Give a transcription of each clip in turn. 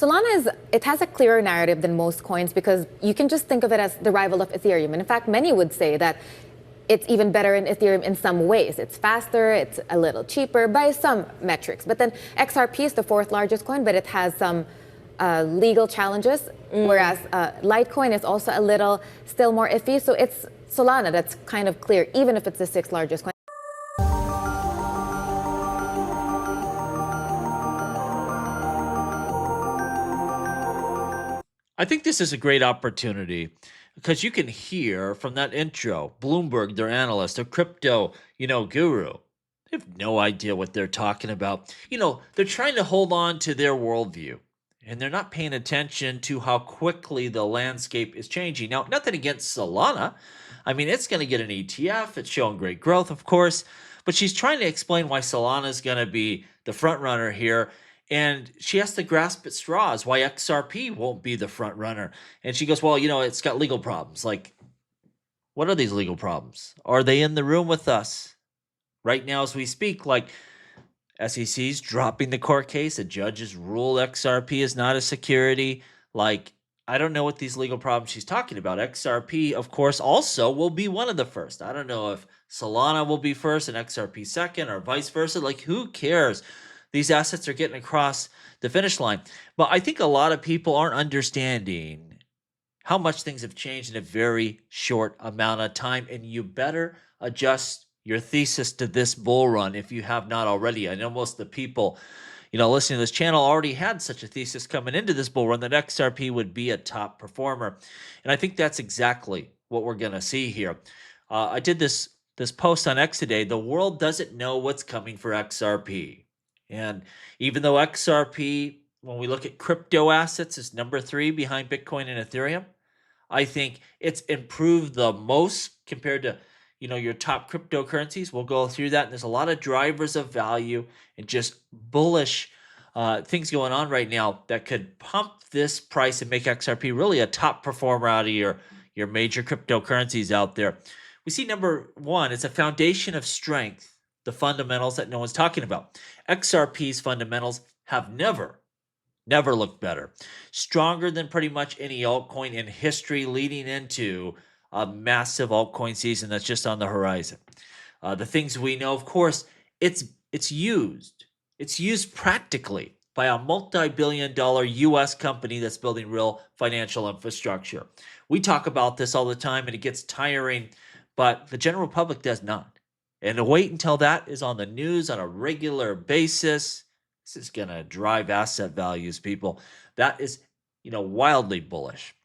It has a clearer narrative than most coins because you can just think of it as the rival of Ethereum. And in fact, many would say that it's even better in Ethereum in some ways. It's faster, it's a little cheaper by some metrics. But then XRP is the fourth largest coin, but it has some legal challenges, whereas Litecoin is also a little still more iffy. So it's Solana that's kind of clear, even if it's the sixth largest coin. I think this is a great opportunity because you can hear from that intro, Bloomberg, their analyst, their crypto, guru. They have no idea what they're talking about. They're trying to hold on to their worldview and they're not paying attention to how quickly the landscape is changing. Now, nothing against Solana. I mean, it's going to get an ETF. It's showing great growth, of course, but she's trying to explain why Solana is going to be the front runner here. And she has to grasp at straws why XRP won't be the front runner. And she goes, well, it's got legal problems. Like, what are these legal problems? Are they in the room with us right now as we speak? Like, SEC's dropping the court case. A judge has ruled XRP is not a security. Like, I don't know what these legal problems she's talking about. XRP, of course, also will be one of the first. I don't know if Solana will be first and XRP second or vice versa. Like, who cares? These assets are getting across the finish line. But I think a lot of people aren't understanding how much things have changed in a very short amount of time. And you better adjust your thesis to this bull run if you have not already. I know most of the people, listening to this channel already had such a thesis coming into this bull run that XRP would be a top performer. And I think that's exactly what we're going to see here. I did this post on X today. The world doesn't know what's coming for XRP. And even though XRP, when we look at crypto assets, is number 3 behind Bitcoin and Ethereum, I think it's improved the most compared to, your top cryptocurrencies. We'll go through that. And there's a lot of drivers of value and just bullish things going on right now that could pump this price and make XRP really a top performer out of your major cryptocurrencies out there. We see number 1, it's a foundation of strength. The fundamentals that no one's talking about. XRP's fundamentals have never looked better. Stronger than pretty much any altcoin in history, leading into a massive altcoin season that's just on the horizon. The things we know, of course, it's used practically by a multi-billion-dollar U.S. company that's building real financial infrastructure. We talk about this all the time, and it gets tiring, but the general public does not. And to wait until that is on the news on a regular basis, this is going to drive asset values, people. That is, wildly bullish.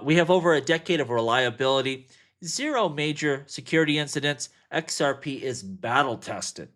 We have over a decade of reliability, 0 major security incidents. XRP is battle tested,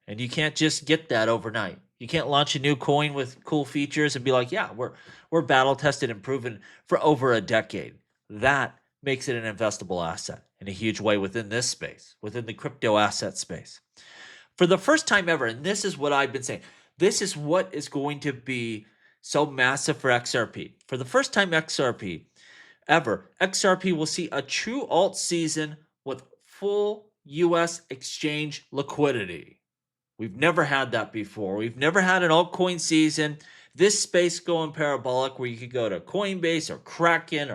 and you can't just get that overnight. You can't launch a new coin with cool features and be like, yeah, we're battle tested and proven for over a decade. That makes it an investable asset in a huge way within this space, within the crypto asset space. For the first time ever, and this is what I've been saying, this is what is going to be so massive for XRP. For the first time XRP will see a true alt season with full US exchange liquidity. We've never had that before. We've never had an altcoin season. This space going parabolic where you could go to Coinbase or Kraken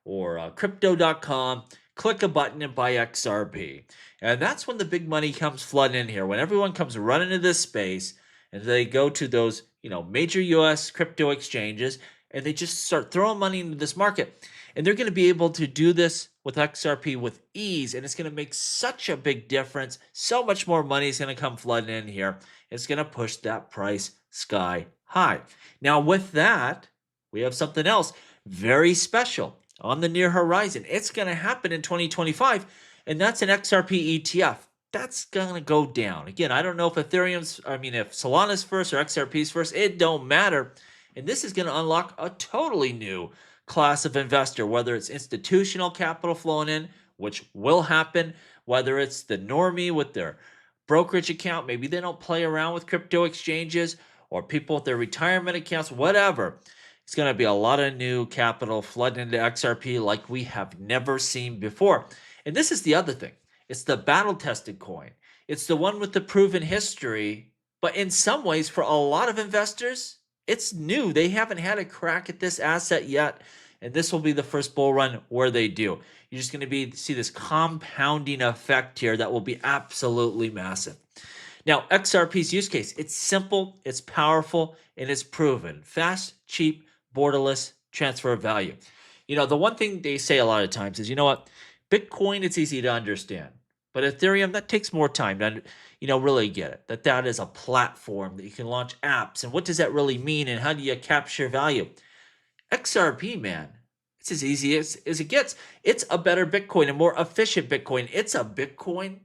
or crypto.com, click a button and buy XRP. And that's when the big money comes flooding in here. When everyone comes running into this space and they go to those, major US crypto exchanges and they just start throwing money into this market. And they're going to be able to do this with XRP with ease. And it's going to make such a big difference. So much more money is going to come flooding in here. It's going to push that price sky high. Now with that, we have something else very special on the near horizon. It's going to happen in 2025, and that's an XRP ETF. That's going to go down. Again, I don't know if if Solana's first or XRP's first, it don't matter. And this is going to unlock a totally new class of investor, whether it's institutional capital flowing in, which will happen, whether it's the normie with their brokerage account, maybe they don't play around with crypto exchanges, or people with their retirement accounts, whatever. It's going to be a lot of new capital flooding into XRP like we have never seen before. And this is the other thing. It's the battle-tested coin. It's the one with the proven history. But in some ways, for a lot of investors, It's new. They haven't had a crack at this asset yet, and this will be the first bull run where they do. You're just going to see this compounding effect here that will be absolutely massive. Now, XRP's use case, it's simple, it's powerful, and it's proven. Fast, cheap, borderless transfer of value. The one thing they say a lot of times is, what? Bitcoin, it's easy to understand. But Ethereum, that takes more time to, really get it. That is a platform that you can launch apps. And what does that really mean? And how do you capture value? XRP, man, it's as easy as it gets. It's a better Bitcoin, a more efficient Bitcoin. It's a Bitcoin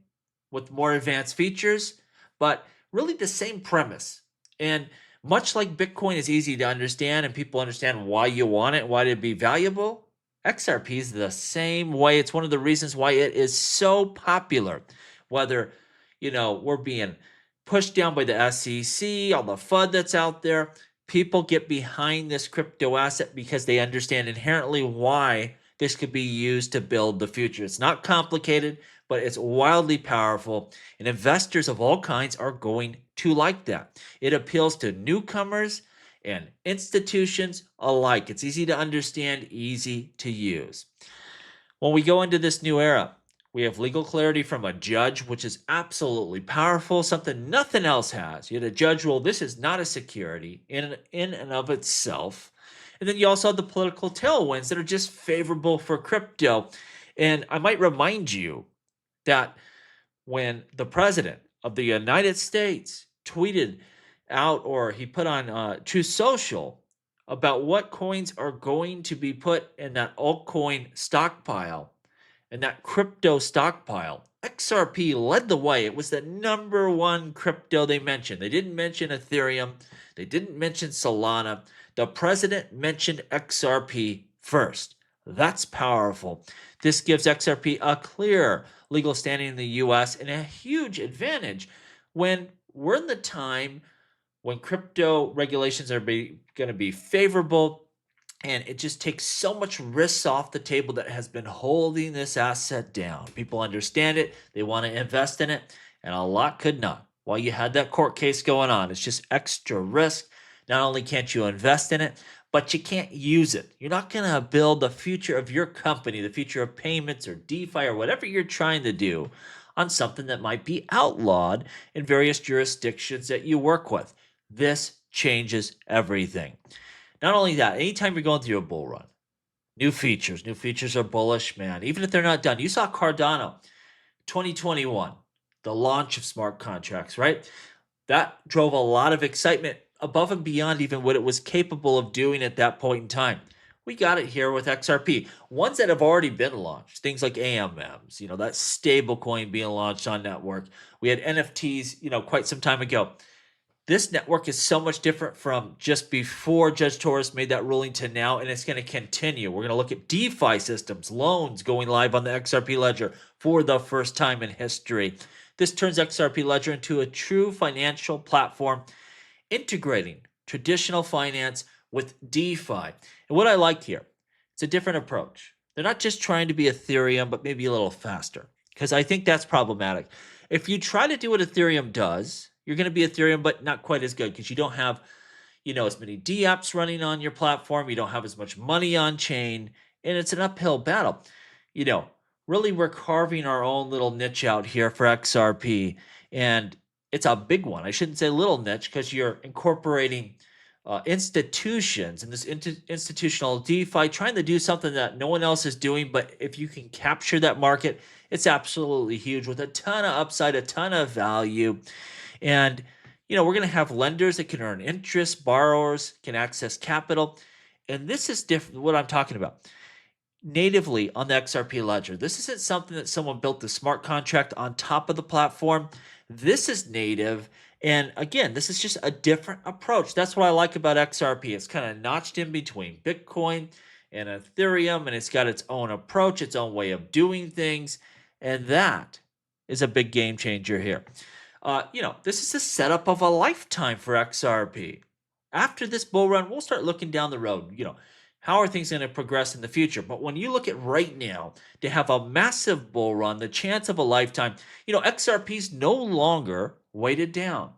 with more advanced features, but really the same premise. And much like Bitcoin is easy to understand and people understand why you want it, why it'd be valuable, XRP is the same way. It's one of the reasons why it is so popular. Whether, we're being pushed down by the SEC, all the FUD that's out there, people get behind this crypto asset because they understand inherently why this could be used to build the future. It's not complicated, but it's wildly powerful, and investors of all kinds are going to like that. It appeals to newcomers and institutions alike. It's easy to understand, easy to use. When we go into this new era, we have legal clarity from a judge, which is absolutely powerful, something nothing else has. You had a judge rule, this is not a security in and of itself. And then you also have the political tailwinds that are just favorable for crypto. And I might remind you that when the president of the United States tweeted out, or he put on Truth Social, about what coins are going to be put in that altcoin stockpile and that crypto stockpile, XRP led the way. It was the number one crypto they mentioned. They didn't mention Ethereum. They didn't mention Solana. The president mentioned XRP first. That's powerful. This gives XRP a clear legal standing in the US and a huge advantage when we're in the time when crypto regulations are going to be favorable, and it just takes so much risks off the table that has been holding this asset down. People understand it, they want to invest in it, and a lot could not. While you had that court case going on, it's just extra risk. Not only can't you invest in it, but you can't use it. You're not going to build the future of your company, the future of payments or DeFi or whatever you're trying to do on something that might be outlawed in various jurisdictions that you work with. This changes everything. Not only that, anytime you're going through a bull run, new features are bullish, man. Even if they're not done. You saw Cardano, 2021, the launch of smart contracts, right? That drove a lot of excitement above and beyond even what it was capable of doing at that point in time. We got it here with XRP. Ones that have already been launched, things like AMMs, that stable coin being launched on network. We had NFTs, quite some time ago. This network is so much different from just before Judge Torres made that ruling to now, and it's going to continue. We're going to look at DeFi systems, loans going live on the XRP ledger for the first time in history. This turns XRP ledger into a true financial platform, integrating traditional finance with DeFi. And what I like here, it's a different approach. They're not just trying to be Ethereum, but maybe a little faster, because I think that's problematic. If you try to do what Ethereum does, you're going to be Ethereum, but not quite as good, because you don't have, as many dApps running on your platform. You don't have as much money on chain, and it's an uphill battle. Really, we're carving our own little niche out here for XRP, and it's a big one. I shouldn't say little niche, because you're incorporating institutions and this institutional DeFi, trying to do something that no one else is doing. But if you can capture that market, it's absolutely huge with a ton of upside, a ton of value. And, we're going to have lenders that can earn interest, borrowers can access capital. And this is different, what I'm talking about. Natively on the XRP ledger, this isn't something that someone built the smart contract on top of the platform. This is native. And again, this is just a different approach. That's what I like about XRP. It's kind of notched in between Bitcoin and Ethereum, and it's got its own approach, its own way of doing things. And that is a big game changer here. This is the setup of a lifetime for XRP. After this bull run, we'll start looking down the road. How are things going to progress in the future? But when you look at right now, to have a massive bull run, the chance of a lifetime, XRP is no longer weighted down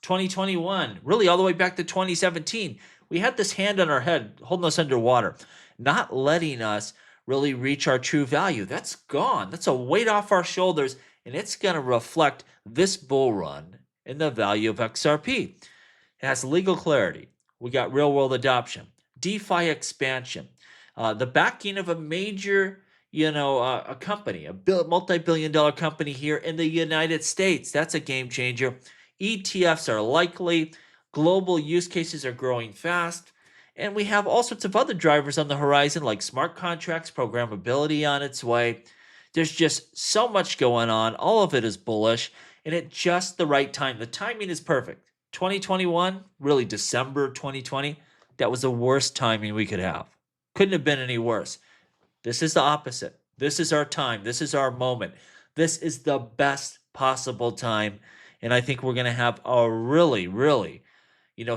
2021, really all the way back to 2017. We had this hand on our head holding us underwater, not letting us really reach our true value. That's gone. That's a weight off our shoulders, and it's going to reflect this bull run in the value of XRP. It has legal clarity. We got real world adoption, DeFi expansion, the backing of a major, a company, a multi-billion dollar company here in the United States. That's a game changer. ETFs are likely. Global use cases are growing fast. And we have all sorts of other drivers on the horizon, like smart contracts, programmability on its way. There's just so much going on. All of it is bullish, and at just the right time. The timing is perfect. 2021, really December 2020, that was the worst timing we could have. Couldn't have been any worse. This is the opposite. This is our time. This is our moment. This is the best possible time. And I think we're going to have a really, really,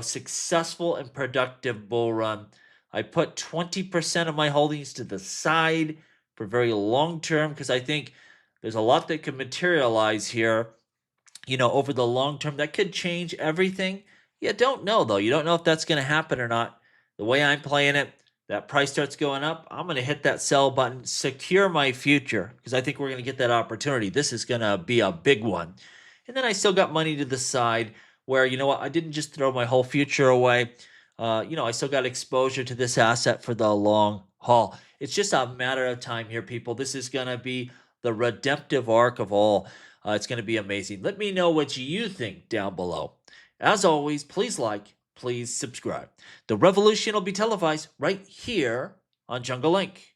successful and productive bull run. I put 20% of my holdings to the side for very long term because I think there's a lot that could materialize here, over the long term that could change everything. You don't know, though. You don't know if that's going to happen or not. The way I'm playing it, that price starts going up, I'm going to hit that sell button, secure my future, because I think we're going to get that opportunity. This is going to be a big one. And then I still got money to the side where, I didn't just throw my whole future away. I still got exposure to this asset for the long haul. It's just a matter of time here, people. This is going to be the redemptive arc of all. It's going to be amazing. Let me know what you think down below. As always, please like, please subscribe. The revolution will be televised right here on Jungle Link.